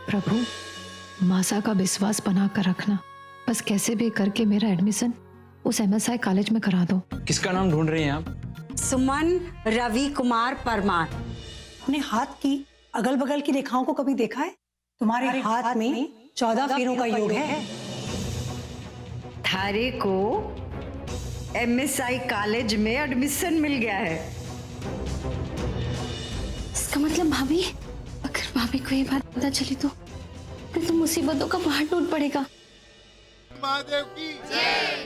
प्रभु, मासा का विश्वास बना कर रखना। बस कैसे भी करके मेरा एडमिशन उस MSI कॉलेज में करा दो। किसका नाम ढूंढ रही हैं आप? सुमन रवि कुमार परमार। अपने हाथ की अगल बगल की रेखाओं को कभी देखा है? तुम्हारे हाथ में 14 फेरों का योग है। थारे को MSI कॉलेज में एडमिशन मिल गया है। इसका मतलब भाभी, अगर भाभी को ये बात पता चली तो मुसीबतों का पहाड़ टूट पड़ेगा। महादेव की जय।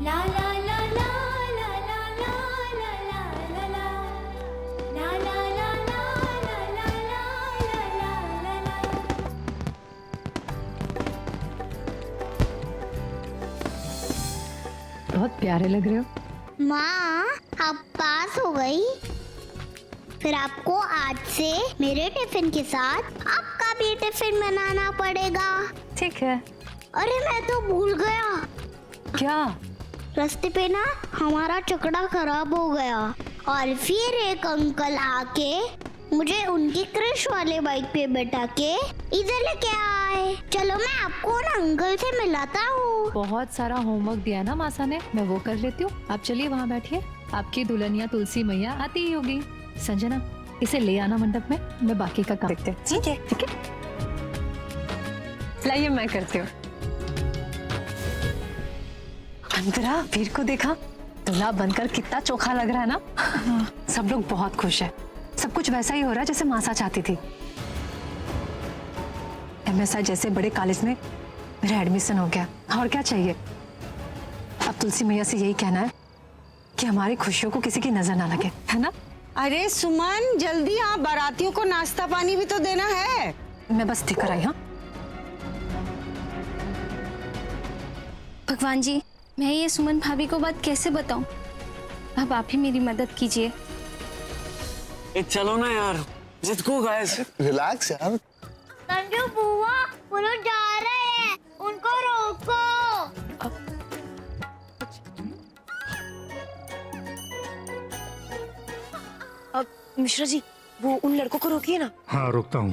ला ला ला ला ला ला ला ला ला ला ला ला ला ला ला ला ला। बहुत प्यारे लग रहे हो। माँ, आप पास हो गई। फिर आपको आज से मेरे टिफिन के साथ आपका भी टिफिन बनाना पड़ेगा। ठीक है। अरे मैं तो भूल गया। क्या? रास्ते पे ना हमारा चकड़ा खराब हो गया और फिर एक अंकल आके मुझे उनकी क्रश वाले बाइक पे बैठा के इधर लेके आए। चलो मैं आपको ना अंकल से मिलाता हूँ। बहुत सारा होमवर्क दिया ना मासा ने, मैं वो कर लेती हूँ। आप चलिए वहाँ बैठिए, आपकी दुल्हनिया तुलसी मैया आती ही होगी। संजना, इसे ले आना मंडप में, मैं बाकी का काम देखते हैं। ठीक है, ठीक है। लाइए, मैं करती हूँ। अंतरा, वीर को देखा? दूल्हा बनकर कितना चोखा लग रहा है ना। सब लोग बहुत खुश हैं। सब कुछ वैसा ही हो रहा है जैसे मासा चाहती थी। MSI जैसे बड़े कॉलेज में मेरा एडमिशन हो गया, और क्या चाहिए। अब तुलसी मैया से यही कहना है कि हमारी खुशियों को किसी की नजर ना लगे, है ना? अरे सुमन, जल्दी हाँ, बारातियों को नाश्ता पानी भी तो देना है। मैं बस देकर आई। हाँ भगवान जी, मैं ये सुमन भाभी को बात कैसे बताऊं? अब आप ही मेरी मदद कीजिए। चलो ना यार, जिद को गाइस। रिलैक्स यार। संजू बुआ, वो लोग जा रहे हैं, उनको रोको। अब मिश्रा जी, वो उन लड़कों को रोकिए ना। हाँ, रोकता हूँ।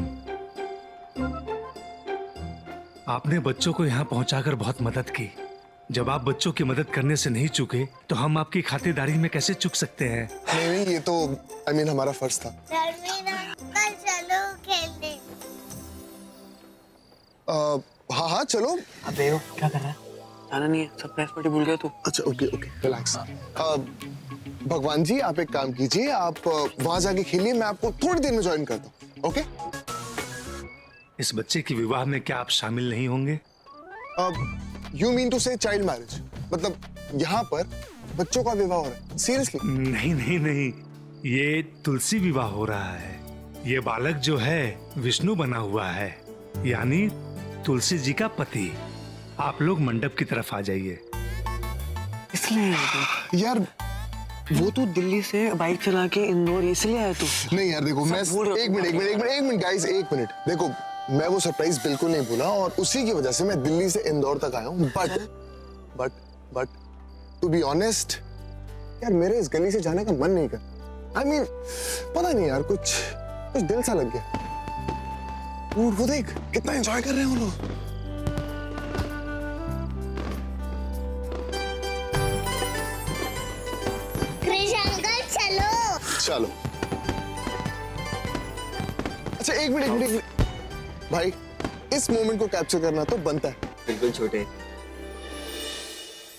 आपने बच्चों को यहाँ पहुँचाकर बहुत मदद की। जब आप बच्चों की मदद करने से नहीं चूके तो हम आपकी खातिरदारी में कैसे चूक सकते हैं? नहीं, ये तो हमारा फर्ज था। चलो खेलने। हाँ हाँ चलो। अबे वो क्या कर रहा है? जाना नहीं है, सरप्राइज पार्टी भूल गया तू। अच्छा ओके ओके, रिलैक्स। भगवान जी, आप एक काम कीजिए, आप वहां जाके खेलिए, मैं आपको थोड़ी देर में ज्वाइन करता हूँ। ओके? इस बच्चे की विवाह में क्या आप शामिल नहीं होंगे? यू मीन टू से चाइल्ड मैरिज? मतलब यहाँ पर बच्चों का विवाह हो रहा है? सीरियसली? नहीं नहीं नहीं, ये तुलसी विवाह हो रहा है। ये बालक जो है विष्णु बना हुआ है, यानी तुलसी जी का पति। आप लोग मंडप की तरफ आ जाइए। इसलिए यार वो तू दिल्ली से बाइक चला के इंदौर इसलिए आया तू? नहीं यार देखो, मैं एक मिनट गाइस, एक मिनट। देखो, मैं वो सरप्राइज बिल्कुल नहीं भूला और उसी की वजह से मैं दिल्ली से इंदौर तक आया हूँ। बट टू बी ऑनेस्ट यार, मेरे इस गली से जाने का मन नहीं कर। I mean, पता नहीं यार, कुछ दिल सा लग गया। वो देख कितना एंजॉय कर रहे हैं वो लोग। क्रिश अंकल चलो। चलो। अच्छा एक मिनट भाई, इस मोमेंट को कैप्चर करना तो बनता है। बिल्कुल छोटे।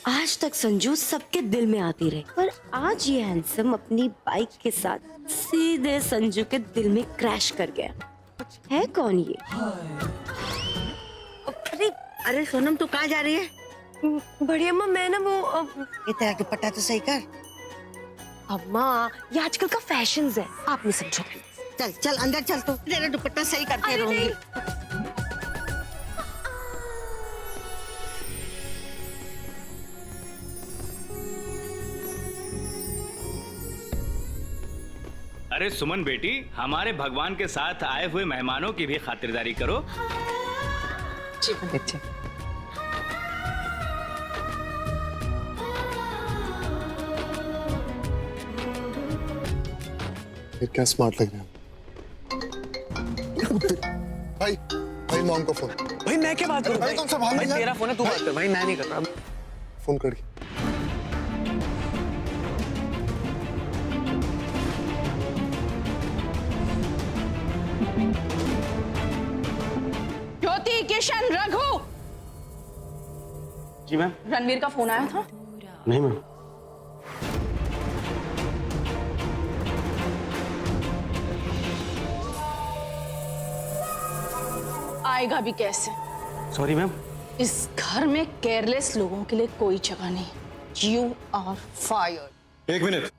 आज तक संजू सबके दिल में आती रही, पर आज ये हैंडसम अपनी बाइक के साथ सीधे संजू के दिल में क्रैश कर गया। है कौन ये? अरे सोनम, तू कहाँ जा रही है? बड़ी अम्मा, मैं ना वो ये तेरा दुपट्टा तो सही कर। अम्मा, ये आजकल का फैशन है, आप नहीं समझो। चल चल अंदर चल, तू तेरा दुपट्टा सही करके रहूंगी। अरे सुमन बेटी, हमारे भगवान के साथ आए हुए मेहमानों की भी खातिरदारी करो। जी बच्चे। फिर क्या स्मार्ट लग रहा है? भाई भाई मॉम का फोन। भाई मैं क्या बात करूं? भाई तुम संभाल भाई यार। तेरा फोन है, तू बात कर। भाई मैं नहीं कर रहा। फोन कर। ज्योति, किशन, रघु। जी मैम। रणवीर का फोन आया था? नहीं मैम। आएगा भी कैसे? Sorry ma'am. इस घर में केयरलेस लोगों के लिए कोई जगह नहीं। You are fired. एक मिनट।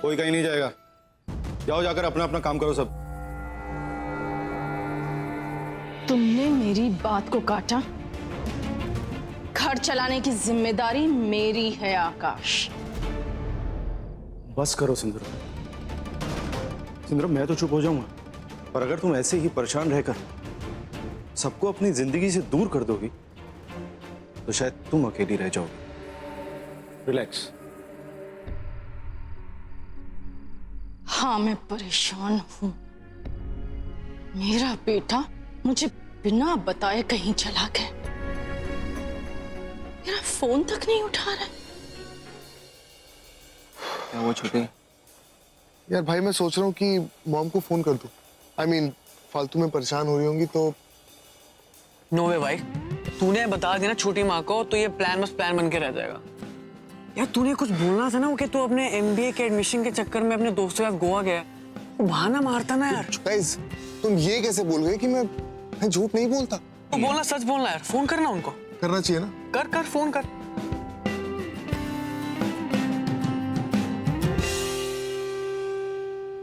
कोई कहीं नहीं जाएगा। जाओ जाकर अपना अपना काम करो सब। तुमने मेरी बात को काटा। घर चलाने की जिम्मेदारी मेरी है आकाश। बस करो सिंदूर। सिंदूर मैं तो चुप हो जाऊंगा, पर अगर तुम ऐसे ही परेशान रहकर सबको अपनी जिंदगी से दूर कर दोगी तो शायद तुम अकेली रह जाओगी। रिलैक्स। हाँ, मैं परेशान हूं। मेरा बेटा मुझे बिना बताए कहीं चला गया। मेरा फोन तक नहीं उठा रहा है। क्या वो छोटे? यार भाई मैं सोच रहा हूँ कि मॉम को फोन कर दूं। I mean, फालतू में परेशान हो रही होंगी तो। नो वे भाई, तूने बता दिया ना छोटी माँ को तो ये प्लान बस प्लान बन के रह जाएगा। यार तूने कुछ बोलना था ना कि तू अपने MBA के एडमिशन के चक्कर में अपने दोस्तों के साथ गोवा गया। वो बहाना मारता ना यार। गाइस, तुम ये कैसे बोल गए कि मैं झूठ नहीं बोलता? तो बोलना, सच बोलना यार। फोन करना उनको। करना चाहिए ना? कर फोन कर।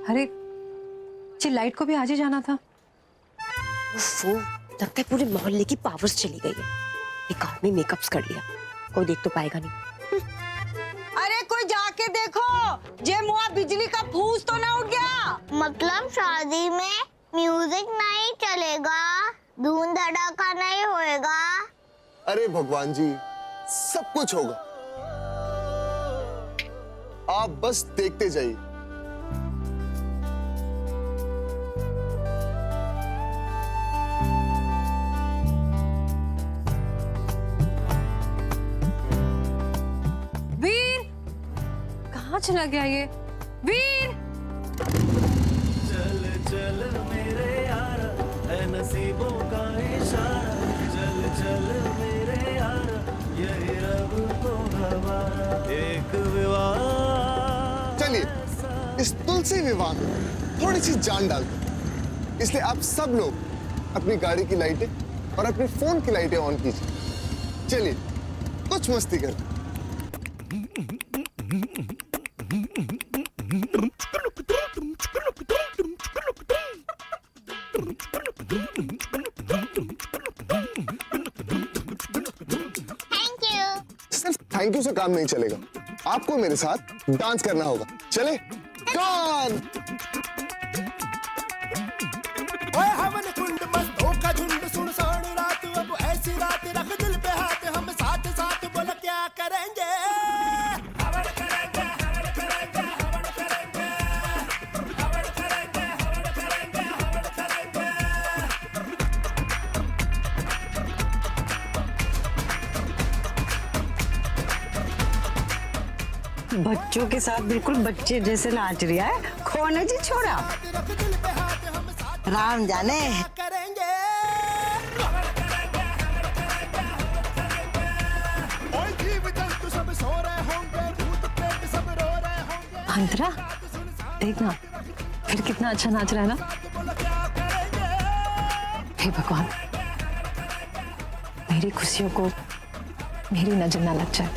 अरे जी, लाइट को भी आज ही जाना था। वो लगता है पूरे मोहल्ले की पावर्स चली गई है। बेकार में मेकअप्स कर लिया, कोई देख तो पाएगा नहीं। अरे कोई जाके देखो, जे मुआ बिजली का फूस तो ना उड़ गया। मतलब शादी में म्यूजिक नहीं चलेगा, धूम धड़ाका नहीं होएगा। अरे भगवान जी, सब कुछ होगा। आप बस देखते जाइए। वीर, कहाँ चला गया ये? वीर! चल चल मेरे यारा, है नसीबों का इशारा। चल चल मेरे यारा, यही रब को हमारा एक विवाह। चलिए इस तुलसी विवाह में थोड़ी सी जान डालते हैं। इसलिए आप सब लोग अपनी गाड़ी की लाइटें और अपने फोन की लाइटें ऑन कीजिए। चलिए कुछ मस्ती करते हैं। सिर्फ थैंक यू से काम नहीं चलेगा, आपको मेरे साथ डांस करना होगा। चले कौन? ओए हवन कुंड मस्तों का झुंड, सुन सोनी रात अब ऐसी रात, रख दिल पे हाथ हम साथ साथ, बोल क्या करेंगे। हवन करेंगे, हवन करेंगे, हवन करेंगे, हवन करेंगे, हवन करेंगे, हवन करेंगे। बच्चों के साथ बिल्कुल बच्चे जैसे नाच रही है। कौन है जी छोरा? राम जाने। अंतरा, देखना फिर कितना अच्छा नाच रहा है ना। हे भगवान, मेरी खुशियों को मेरी नजर ना लग जाए।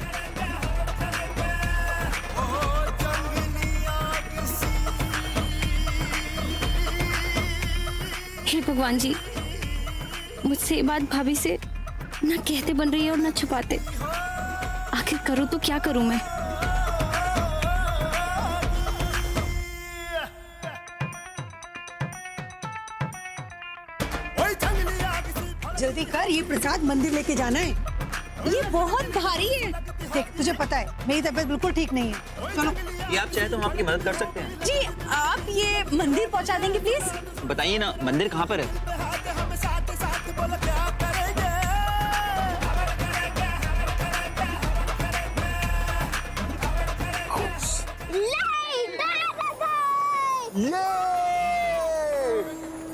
हे भगवान जी, मुझसे ये बात भाभी से ना कहते बन रही है और ना छुपाते। आखिर करूँ तो क्या करूँ मैं? जल्दी कर, ये प्रसाद मंदिर लेके जाना है। ये बहुत भारी है। देख, तुझे पता है मेरी तबीयत बिल्कुल ठीक नहीं है। चलो। ये आप चाहे तो हम आपकी मदद कर सकते हैं। जी आप ये मंदिर पहुंचा देंगे प्लीज? बताइए ना, मंदिर कहाँ पर है? हम साथ साथ बोलो क्या करेंगे।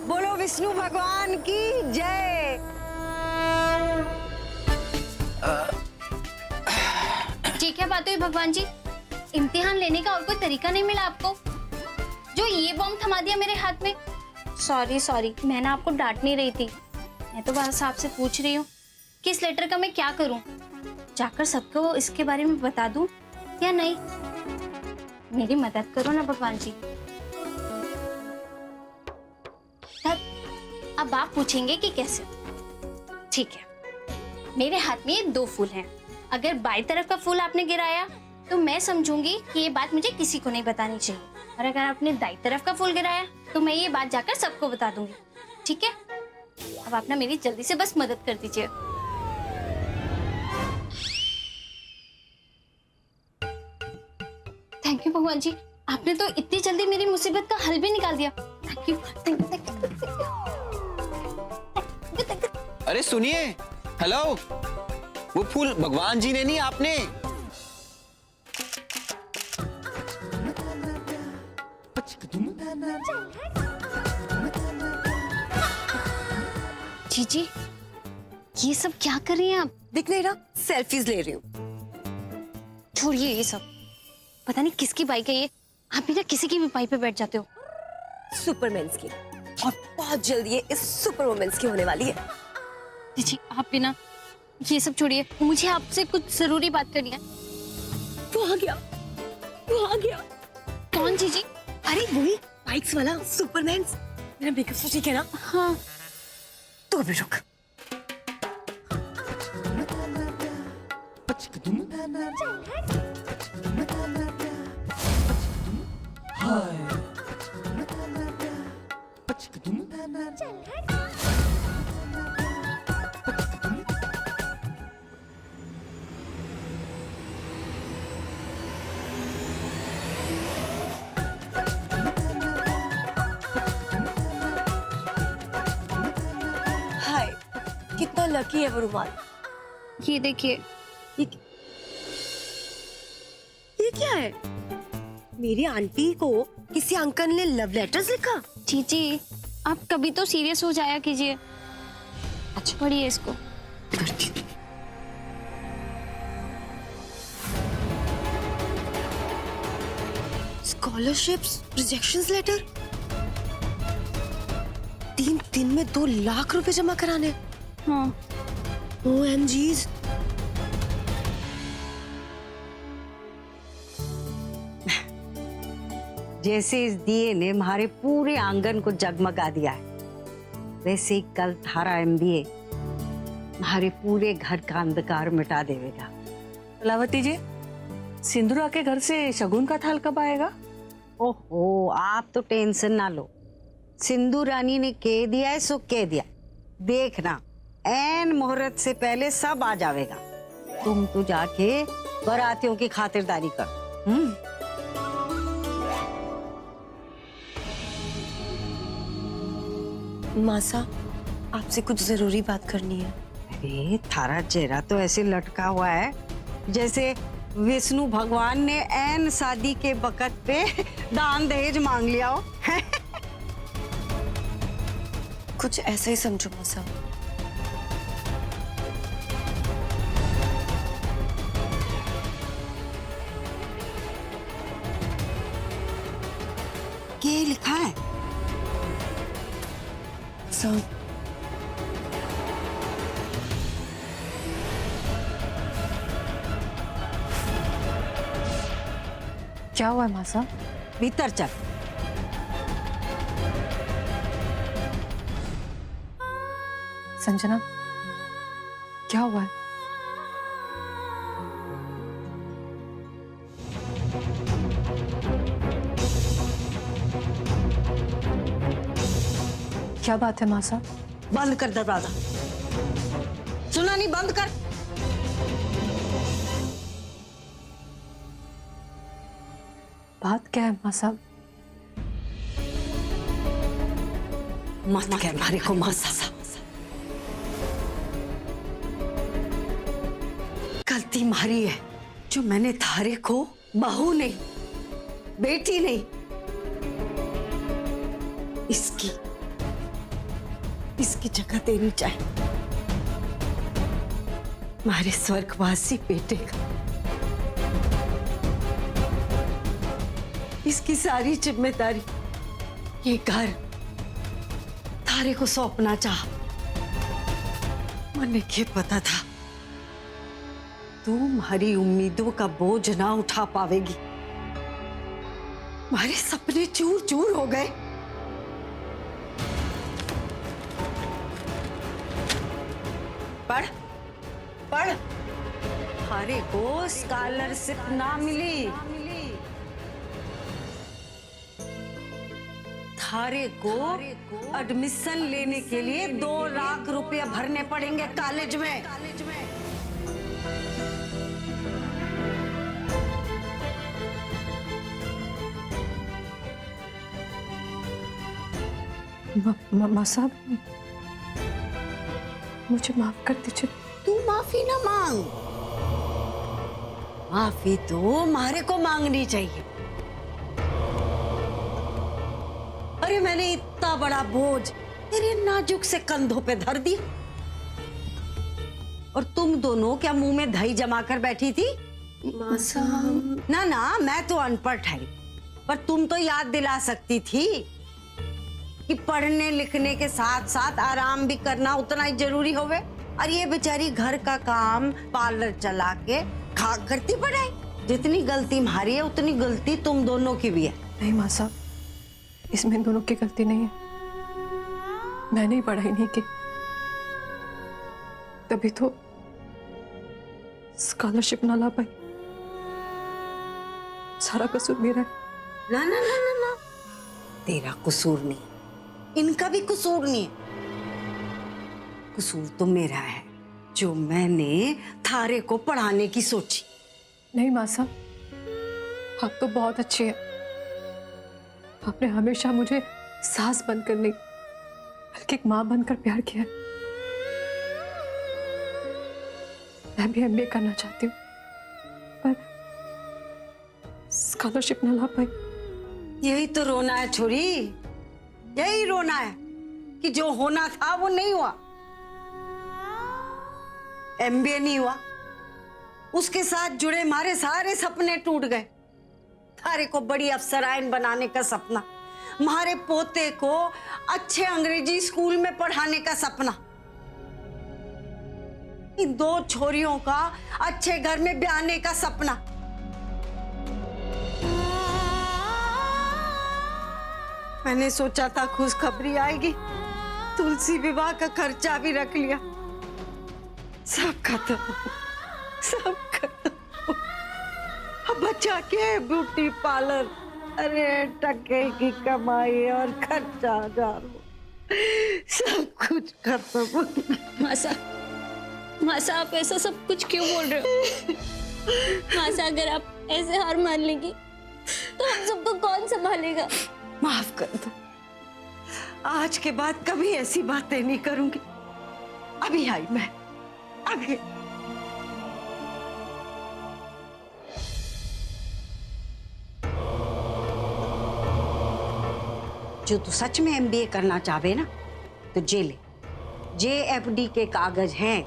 बोलो विष्णु भगवान की जय। जी क्या बात हुई भगवान जी? इम्तिहान लेने का और कोई तरीका नहीं मिला आपको, जो ये बॉम्ब थमा दिया मेरे हाथ में? सॉरी, मैं ना आपको डांट नहीं रही थी, मैं तो बस आपसे पूछ रही हूँ कि इस लेटर का मैं क्या करूँ? जाकर सबको इसके बारे में बता दूँ या नहीं? मेरी मदद करो ना भगवान जी। अब आप पूछेंगे कि कैसे? ठीक है, मेरे हाथ में ये 2 फूल हैं। अगर बाई तरफ का फूल आपने गिराया तो मैं समझूंगी कि ये बात मुझे किसी को नहीं बतानी चाहिए, और अगर आपने दाई तरफ का फूल गिराया तो मैं ये बात जाकर सबको बता दूंगी। ठीक है, अब आप ना मेरी जल्दी से बस मदद कर दीजिए। थैंक यू भगवान जी, आपने तो इतनी जल्दी मेरी मुसीबत का हल भी निकाल दिया। Thank you. अरे सुनिए, हेलो, वो फूल भगवान जी ने नहीं, आपने। जी, ये सब क्या कर रही हैं आप? दिख नहीं रहा? सेल्फीज ले रही हूँ। छोड़िए ये सब, पता नहीं किसकी बाइक है ये। आप भी ना किसी की भी बाइक पे बैठ जाते हो। सुपरमैन्स की, और बहुत जल्दी ये इस सुपर वुमेन्स की होने वाली है। जी आप भी ना ये सब छोड़िए, मुझे आपसे कुछ जरूरी बात करनी है। वो आ गया। कौन जी? अरे वही बाइक्स वाला सुपरमैन्स। मेरा मेकअप तो ठीक है ना? हाँ। तो अभी रुक। हाय, कितना लकी है वो रुमाल। ये देखिए। ये क्या है? मेरी आंटी को किसी अंकल ने लव लेटर्स लिखा? जी आप कभी तो सीरियस हो जाया कीजिए। अच्छा पढ़िए इसको। Scholarships rejections letter. 3 दिन में 2 लाख रुपए जमा कराने। हाँ। OMGs। जैसे इस दिए ने हमारे पूरे आंगन को जगमगा दिया है, वैसे ही कल थारा MBA हमारे पूरे घर का अंधकार मिटा देगा। कलावती जी, सिंदूरा के घर से शगुन का थाल कब आएगा? ओहो, आप तो टेंशन ना लो, सिंधु रानी ने कह दिया है सो कह दिया। देखना, ऐन मुहूर्त से पहले सब आ जाएगा। तुम तो जाके बारातियों की खातिरदारी कर। मासा, आपसे कुछ जरूरी बात करनी है। अरे थारा चेहरा तो ऐसे लटका हुआ है जैसे विष्णु भगवान ने ऐन शादी के वक्त पे दान दहेज मांग लिया हो। कुछ ऐसा ही समझो मासा। क्या लिखा है? क्या हुआ मासा? भीतर चल। संजना, क्या हुआ है? क्या बात है मासा? बंद कर दरवाजा। नादानी बंद कर। बात क्या है माँ साहब? मत कह मारे को माँ साहब। गलती मारी है जो मैंने थारे को बहू नहीं, बेटी नहीं, इसकी जगह देनी चाहिए हमारे स्वर्गवासी बेटे का। इसकी सारी जिम्मेदारी ये घर थारे को सौंपना चाहा। मैंने ये पता था तू हमारी उम्मीदों का बोझ ना उठा पावेगी। हमारे सपने चूर चूर हो गए। पढ़ पढ़। थारे को स्कॉलरशिप ना मिली, थारे को एडमिशन लेने के लिए 2 लाख रुपए भरने पड़ेंगे कॉलेज में। माँ साहब, मुझे माफ कर दीजिए। तू माफी ना मांग, माफी तो मारे को मांगनी चाहिए। अरे मैंने इतना बड़ा बोझ तेरे नाजुक से कंधों पे धर दिया और तुम दोनों क्या मुंह में दही जमा कर बैठी थी? माँ साहब, ना ना, मैं तो अनपढ़ ठहरी, पर तुम तो याद दिला सकती थी कि पढ़ने लिखने के साथ साथ आराम भी करना उतना ही जरूरी होवे। और ये बेचारी घर का काम, पार्लर चला के खा करती पढ़ाई। जितनी गलती हमारी है उतनी गलती तुम दोनों की भी है। नहीं माँ साहब, इसमें दोनों की गलती नहीं है। मैंने ही पढ़ाई नहीं की, तभी तो स्कॉलरशिप ना ला पाई। सारा कसूर मेरा है। ना ना ना ना ना, तेरा कसूर नहीं, इनका भी कसूर नहीं है। कसूर तो मेरा है जो मैंने थारे को पढ़ाने की सोची। नहीं माँ साहब, आप तो बहुत अच्छी है। आपने हमेशा मुझे सास बनकर नहीं बल्कि एक माँ बनकर प्यार किया है। मैं भी एमबीए करना चाहती हूँ, पर स्कॉलरशिप ना ला पाई। यही तो रोना है छोरी, यही रोना है कि जो होना था वो नहीं हुआ। एमबीए नहीं हुआ, उसके साथ जुड़े हमारे सारे सपने टूट गए। थारे को बड़ी अफसराइन बनाने का सपना, हमारे पोते को अच्छे अंग्रेजी स्कूल में पढ़ाने का सपना, इन 2 छोरियों का अच्छे घर में ब्याहने का सपना। मैंने सोचा था खुशखबरी आएगी, तुलसी विवाह का खर्चा भी रख लिया। सब खत्म, सब खत्म। अब बचा के ब्यूटी पार्लर, अरे टके की कमाई और खर्चा जानो, सब कुछ खत्म। मासा आप ऐसा सब कुछ क्यों बोल रहे हो? मासा, अगर आप ऐसे हार मान लेंगी तो हम सबको कौन संभालेगा? माफ कर दो, आज के बाद कभी ऐसी बातें नहीं करूंगी। अभी आई मैं, अभी। जो तू सच में एमबीए करना चाहे ना तो JFD के कागज हैं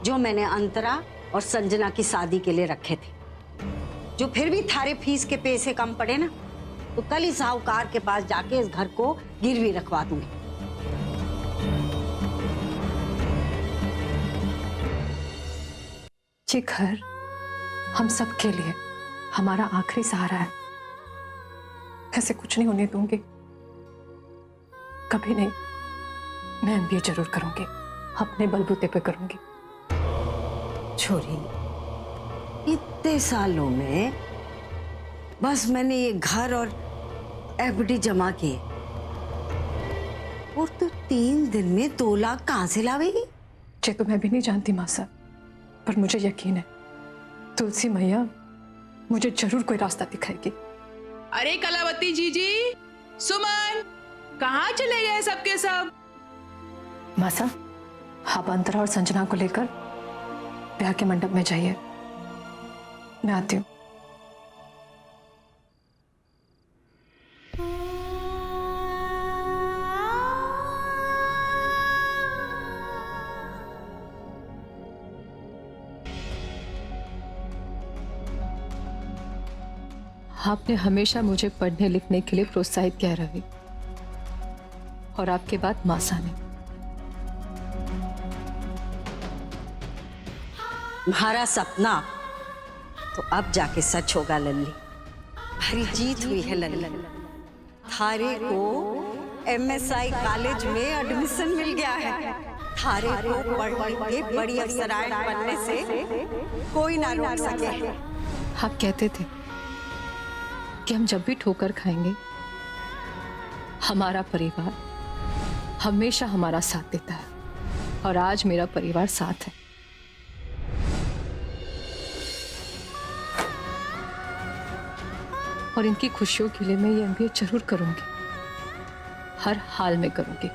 जो मैंने अंतरा और संजना की शादी के लिए रखे थे। जो फिर भी थारे फीस के पैसे कम पड़े ना तो कल ही साहूकार के पास जाके इस घर को गिरवी रखवा दूंगी। ये घर हम सब के लिए हमारा आखिरी सहारा है। ऐसे कुछ नहीं होने दूंगी, कभी नहीं। मैं एमबीए जरूर करूंगी, अपने बलबूते पे करूंगी। छोरी, इतने सालों में बस मैंने ये घर और एफडी जमा किए और तू 3 दिन में 2 लाख कहां से लावेगी? ये तो मैं भी नहीं जानती माँ साहब, पर मुझे यकीन है तुलसी मैया मुझे जरूर कोई रास्ता दिखाएगी। अरे कलावती जीजी, सुमन, कहाँ चले गए सबके सब? माँ साहब, आप अंतरा और संजना को लेकर ब्याह के मंडप में जाइए, मैं आती हूँ। आपने हमेशा मुझे पढ़ने लिखने के लिए प्रोत्साहित किया रवि, और आपके बाद मासा ने। तुम्हारा सपना तो अब जाके सच होगा लल्ली। हरी जीत हुई है लल्ली। थारे को MSI कॉलेज में एडमिशन मिल गया है। थारे को पढ़ लिख के बड़ी अफसरान बनने से कोई ना रोक सके। आप कहते थे कि हम जब भी ठोकर खाएंगे हमारा परिवार हमेशा हमारा साथ देता है, और आज मेरा परिवार साथ है। और इनकी खुशियों के लिए मैं ये MBA जरूर करूंगी, हर हाल में करूंगी।